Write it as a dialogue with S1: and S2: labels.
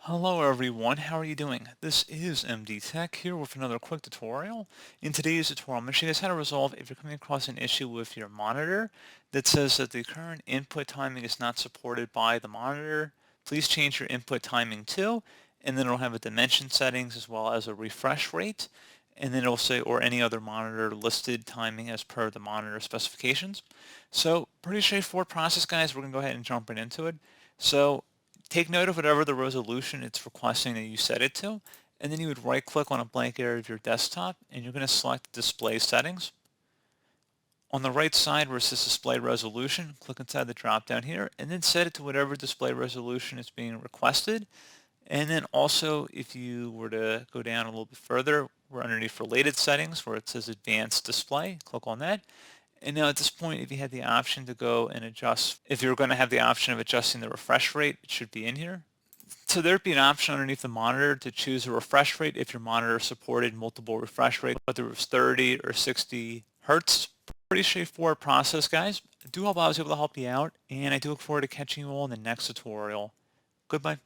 S1: Hello everyone, how are you doing? This is MD Tech here with another quick tutorial. In today's tutorial, I'm going to show you guys how to resolve if you're coming across an issue with your monitor that says that the current input timing is not supported by the monitor. Please change your input timing to, and then it'll have a dimension settings as well as a refresh rate, and then it'll say or any other monitor listed timing as per the monitor specifications. So pretty straightforward process, guys. We're going to go ahead and jump right into it. So take note of whatever the resolution it's requesting that you set it to, and then you would right click on a blank area of your desktop and you're going to select display settings. On the right side where it says display resolution, click inside the drop down here and then set it to whatever display resolution is being requested. And then also if you were to go down a little bit further, we're underneath related settings where it says advanced display, click on that. And now at this point, if you had the option to go and adjust, if you're going to have the option of adjusting the refresh rate, it should be in here. So there'd be an option underneath the monitor to choose a refresh rate if your monitor supported multiple refresh rates, whether it was 30 or 60 hertz. Pretty straightforward process, guys. I do hope I was able to help you out, and I do look forward to catching you all in the next tutorial. Goodbye.